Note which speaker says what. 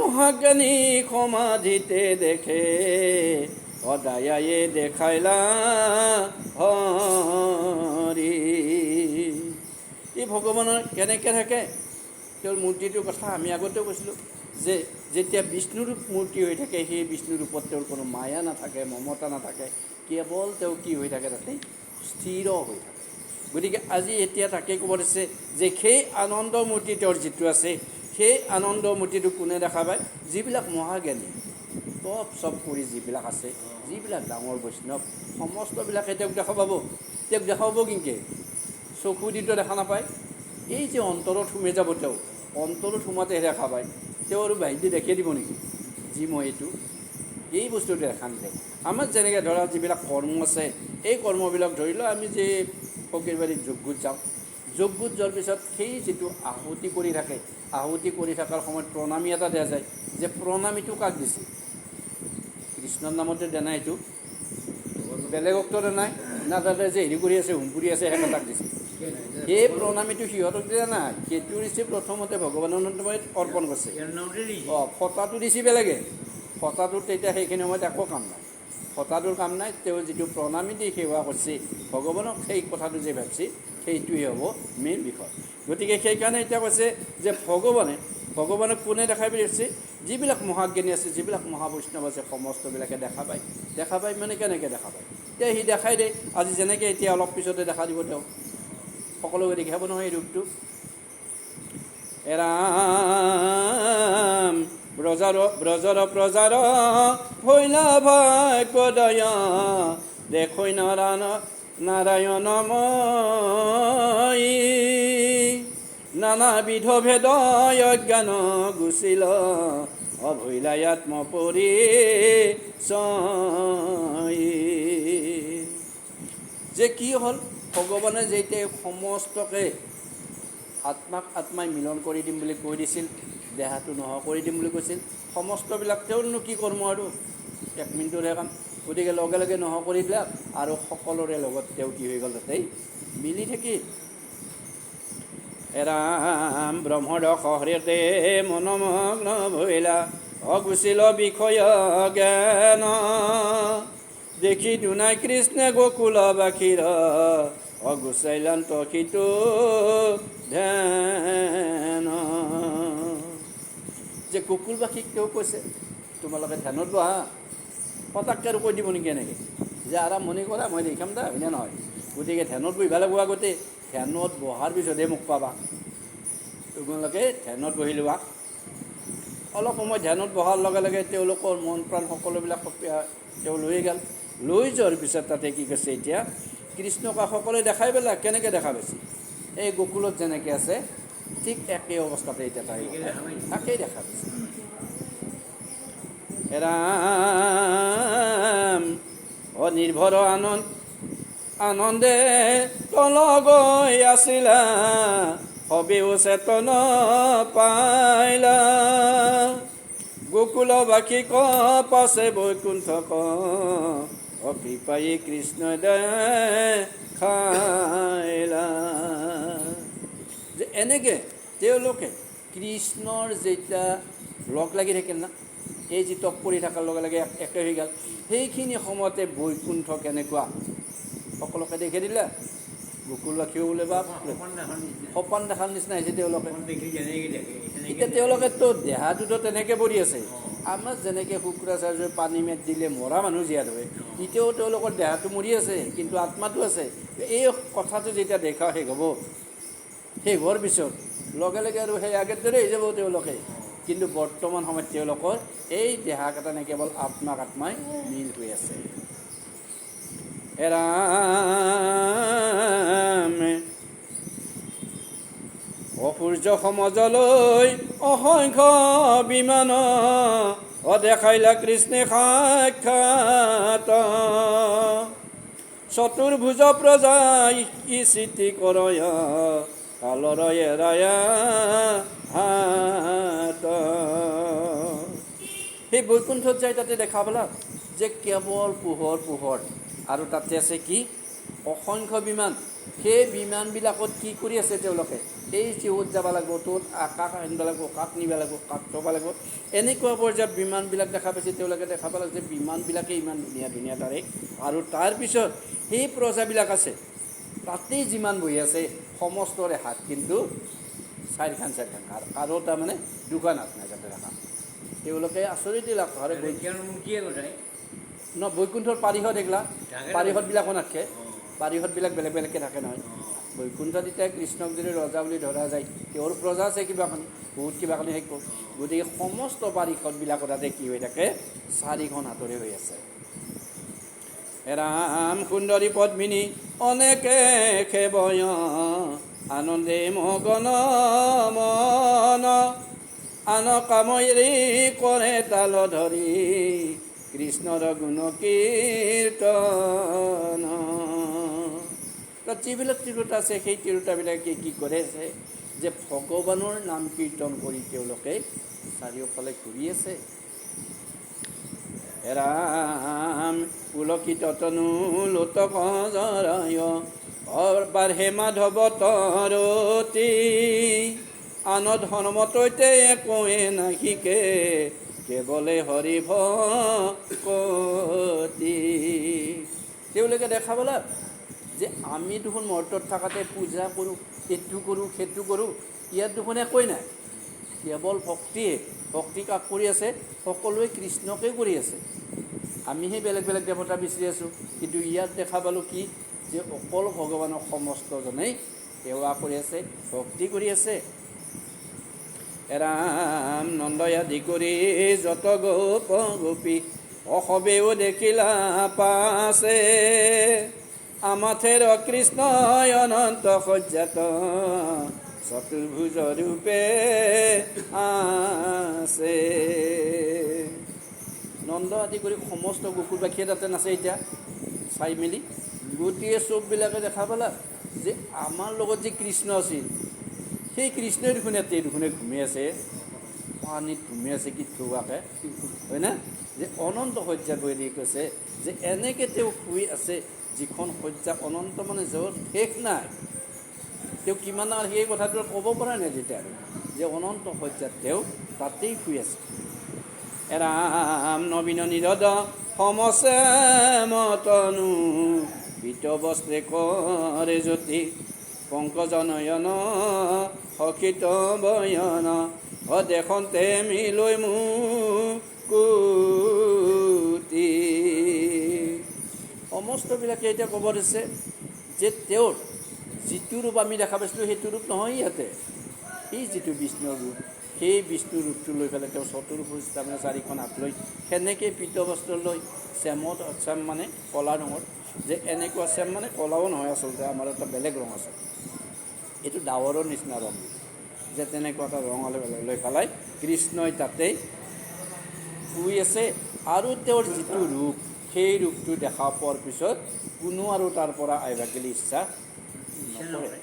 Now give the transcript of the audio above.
Speaker 1: মহাজ্ঞানী সমাধিতে দেখে অদায়ায়ে দেখাইলা হৰি। এই ভগৱানৰ কেনেকৈ থাকে তেওঁৰ মূৰ্তিটোৰ কথা আমি আগতেও কৈছিলোঁ যে যেতিয়া বিষ্ণুৰ মূৰ্তি হৈ থাকে সেই বিষ্ণুৰ ৰূপত তেওঁৰ কোনো মায়া নাথাকে, মমতা নাথাকে, কেৱল তেওঁ কি হৈ থাকে তাতে স্থিৰ হৈ থাকে। গতিকে আজি এতিয়া তাকে ক'ব দিছে যে সেই আনন্দ মূৰ্তি তেওঁৰ যিটো আছে সেই আনন্দ মূৰ্তিটো কোনে দেখা পায়? যিবিলাক মহাজ্ঞানী চব কৰি যিবিলাক আছে, যিবিলাক ডাঙৰ বৈষ্ণৱ সমস্তবিলাকে তেওঁক দেখা পাব। তেওঁক দেখা পাব কিনকৈ? চকু দিতো দেখা নাপায়। এই যে অন্তৰত সোমাই যাব, তেওঁ অন্তৰত সোমাতেহে দেখা পায়। তেওঁ আৰু বাহিৰ দেখিয়ে দিব নেকি যি মই এইটো এই বস্তুটো দেখা নিদিয়ে। আমাৰ যেনেকৈ ধৰা যিবিলাক কৰ্ম আছে এই কৰ্মবিলাক ধৰি লওক আমি যে ফকীৰবাৰীত যজ্ঞত যাওঁ, যজ্ঞত যোৱাৰ পিছত সেই যিটো আহুতি কৰি থাকে, আহুতি কৰি থকাৰ সময়ত প্ৰণামী এটা দিয়া যায়, যে প্ৰণামীটো কাক দিছে? কৃষ্ণৰ নামতে দিয়া নাই, এইটো বেলেগকতো দিয়া নাই না, তাতে যে হেৰি কৰি আছে হোম পুৰি আছে সেই তাক দিছে। সেই প্ৰণামীটো সিহঁতক দিয়া নাই, সেইটো দিছে প্ৰথমতে ভগৱানৰ নামত অৰ্পণ কৰিছে। ফটাটো দিছে বেলেগে, ফটাটোত তেতিয়া সেইখিনি সময়ত একো কাম নাই, ফটাটোৰ কাম নাই। তেওঁ যিটো প্ৰণামী দি সেৱা কৰিছে ভগৱানক, সেই কথাটো যে ভাবিছে সেইটোৱে হ'ব মেইন বিষয়। গতিকে সেইকাৰণে এতিয়া কৈছে যে ভগৱানক কোনে দেখাই বুলি কৈছে? যিবিলাক মহাজ্ঞানী আছে, যিবিলাক মহাবৈষ্ণৱ আছে সমস্তবিলাকে দেখা পায়। দেখা পায় মানে কেনেকৈ দেখা পায়? এতিয়া সি দেখাই দিয়ে। আজি যেনেকৈ এতিয়া অলপ পিছতে দেখা দিব, তেওঁ সকলোকে দেখাব নহয় এই ৰূপটো। ৰাম ব্ৰজৰ প্ৰজাৰ হৈলা ভাগ্যদয়, দেখৈ নাৰায়ণময়ী, নানাবিধ ভেদ অজ্ঞান গুচিল, অভৈলাই আত্মপৰিচয়। যে কি হ'ল? ভগৱানে যেতিয়া সমস্তকে আত্মাই মিলন কৰি দিম বুলি কৈ দিছিল, দেহাটো নোহোৱা কৰি দিম বুলি কৈছিল, সমস্তবিলাক তেওঁৰনো কি কৰ্ম আৰু এক মিনিটৰহে কাম। গতিকে লগে লগে নোহোৱা কৰি দিলাক আৰু সকলোৰে লগত তেওঁ কি হৈ গ'ল? তাতেই মিলি থাকিল। ৰাম ব্ৰহ্মদশ হৃদে মনমগ্ন ভৈলা, অগুচিল বিষয় জ্ঞান, দেখি দুনাই কৃষ্ণে গোকুলবাসীৰ, অগুচাইলান্ত সিটো ধ্যান। যে গোকুলবাসীক তেওঁ কৈছে তোমালোকে ধ্যানত বহা, পতাককৈ আৰু কৈ দিব নেকি এনেকৈ যে আৰম্ভণি কৰা মই দেখাম দা, হয়নে নহয়? গতিকে ধ্যানত বহিব লাগিব আগতে, ধ্যানত বহাৰ পিছতহে মোক পাবা। তোমালোকে ধ্যানত বহি লোৱা। অলপ সময় ধ্যানত বহাৰ লগে লগে তেওঁলোকৰ মন প্ৰাণ সকলোবিলাক তেওঁ লৈ গ'ল। লৈ যোৱাৰ পিছত তাতে কি কৈছে? এতিয়া কৃষ্ণক সকলোৱে দেখাই পেলাই কেনেকৈ দেখা পাইছে? এই গোকুলত যেনেকৈ আছে ঠিক একেই অৱস্থাতে এতিয়া তাকেই দেখা পাইছে। ৰাম অনিৰ্ভৰ আনন্দে তল গৈ আছিলা, সবেও চেতন পাইলা, গোকুলবাসী পাছে বৈকুণ্ঠক, অকৃপাই কৃষ্ণ দেখাইলা। যে এনেকৈ তেওঁলোকে কৃষ্ণৰ যেতিয়া লগ লাগি থাকিল না, এই যি তপ কৰি থকাৰ লগে লগে একে হৈ গ'ল, সেইখিনি সময়তে বৈকুণ্ঠ কেনেকুৱা সকলোকে দেখি দিলে। গোকুলবাসীও বোলে বা সপন দেখাৰ নিচিনা হৈছে তেওঁলোকে। এতিয়া তেওঁলোকেতো দেহাটোতো তেনেকৈ পৰি আছে, আমাৰ যেনেকৈ শুক্ৰাচাৰ্যই পানী মেট দিলে মৰা মানুহ জীয়াত হয়, এতিয়াও তেওঁলোকৰ দেহাটো মৰি আছে কিন্তু আত্মাটো আছে। এই কথাটো যেতিয়া দেখা শেষ হ'ব, শেষ হোৱাৰ পিছত লগে লগে আৰু সেই আগৰ দৰে হৈ যাব তেওঁলোকে। কিন্তু বৰ্তমান সময়ত তেওঁলোকৰ এই দেহাকেইটা নে কেৱল আত্মাই মিল হৈ আছে। ৰাম অসূৰ্য সমজলৈ অসংখ্য বিমান, অদেখাইলা কৃষ্ণে সাক্ষাৎ, চতুৰ্ভুজ প্ৰজা ই স্মৃতি কৰয়, কালৰ এৰায়া হাত। সেই বৈকুণ্ঠত যাই তাতে দেখা পালা যে কেৱল পোহৰ আৰু তাতে আছে কি? অসংখ্য বিমান, সেই বিমানবিলাকত কি কৰি আছে তেওঁলোকে? এই চিউত যাব লাগিব, ত'ত কাক আনিব লাগিব, কাক নিব লাগিব, কাক থ'ব লাগিব, এনেকুৱা পৰ্যায়ত বিমানবিলাক দেখা পাইছে। তেওঁলোকে দেখা পালে যে বিমানবিলাকে ইমান ধুনীয়া ধুনীয়া তাৰিখ, আৰু তাৰপিছত সেই প্ৰজাবিলাক আছে তাতেই যিমান বহি আছে সমস্তৰে হাত কিন্তু চাৰিখান আৰু তাৰমানে দুখন হাত নাই যাতে দেখা। তেওঁলোকে আচৰিত লাভ কৰে। বৈকুণ্ঠৰ পাৰিষদ এইগিলা, পাৰিষদবিলাকো নাথাকে, পাৰিষদবিলাক বেলেগ বেলেগকৈ থাকে নহয়। বৈকুণ্ঠত এতিয়া কৃষ্ণক যদি ৰজা বুলি ধৰা যায়, তেওঁৰ প্ৰজা আছে কিবাখন, বহুত কিবাখিনি শেষ কৰোঁ। গতিকে সমস্ত পাৰিষদবিলাকৰ তাতে কি হৈ থাকে? চাৰিখন হাতৰে হৈ আছে। ৰাম সুন্দৰী পদ্মিনী অনেকে সেৱয় আনন্দে মগন মন, আন কামৰি কৰে তাল ধৰি কৃষ্ণৰ গুণ কীৰ্তন। তাত যিবিলাক তিৰোতা আছে সেই তিৰোতাবিলাকে কি কৰে আছে যে ভগৱানৰ নাম কীৰ্তন কৰি তেওঁলোকে চাৰিওফালে ঘূৰি আছে। ৰাম পুলকিত তনু লোতক জৰায় বাঢ়ে মাধৱ তৰতি, আন ধৰ্মতৈতে একোৱে নাহিকে কেৱলে হৰি ভকতি। তেওঁলোকে দেখাবলৈ যে আমি দেখোন মৰ্তত থকাতে পূজা কৰোঁ, এইটো কৰোঁ সেইটো কৰোঁ, ইয়াত দেখোন একোৱেই নাই, কেৱল ভক্তিয়ে। ভক্তি কাক কৰি আছে? সকলোৱে কৃষ্ণকে কৰি আছে। আমিহে বেলেগ বেলেগ দেৱতা বিচাৰি আছোঁ। কিন্তু ইয়াত দেখা পালোঁ কি যে অকল ভগৱানক সমস্তজনেই সেৱা কৰি আছে, ভক্তি কৰি আছে। ৰাম নন্দই আদি কৰি যত গোপ গোপী অসবেও দেখিলা পাছে, আমাথেৰ কৃষ্ণ অনন্ত সজ্জাত চতুৰ্ভুজ ৰূপে আছে। নন্দ আদি কৰি সমস্ত গোকুলবাসীয়ে তাতে নাচে। এতিয়া চাই মেলি গোটেই চববিলাকে দেখা পালা যে আমাৰ লগত যে কৃষ্ণ আছিল, সেই কৃষ্ণই দেখোন ইয়াতে দেখোনে ঘূমি আছে, পানীত ঘূমি আছে কি থোৱাকৈ, হয় না? যে অনন্ত সজ্জাত বহি কৈছে যে এনেকৈ তেওঁ শুই আছে, যিখন সজ্জা অনন্ত মানে য'ত শেষ নাই। তেওঁ কিমান আৰু সেই কথাটো ক'ব পৰা নাই তেতিয়া আৰু যে অনন্ত সজ্জাত তেওঁ তাতেই শুই আছে। ৰাম নবীন নিৰদ সমছে মতনু বিত বস্ত্ৰে কৰে জ্যোতি, পংকজ নয়ন সখিত বয়ন দেখন্তে মিলৈ মুকুতি। সমস্তবিলাকে এতিয়া ক'ব দিছে যে তেওঁৰ যিটো ৰূপ আমি দেখা পাইছিলোঁ সেইটো ৰূপ নহয় ইয়াতে। এই যিটো বিষ্ণুৰ ৰূপ, সেই বিষ্ণু ৰূপটো লৈ পেলাই তেওঁ চতুৰ্ভুজ তাৰমানে চাৰিখন হাত লৈ সেনেকৈ পীত বস্ত্ৰ লৈ চেমত চেম মানে ক'লা ৰঙৰ, যে এনেকুৱা চেম মানে ক'লাও নহয় আচলতে, আমাৰ এটা বেলেগ ৰং আছে, এইটো ডাৱৰৰ নিচিনা ৰং, যে তেনেকুৱা এটা ৰং লৈ পেলাই কৃষ্ণই তাতেই শুই আছে। আৰু তেওঁৰ যিটো ৰূপ, সেই ৰূপটো দেখা পোৱাৰ পিছত কোনো আৰু তাৰ পৰা আহিব গ'লে ইচ্ছা নকৰে।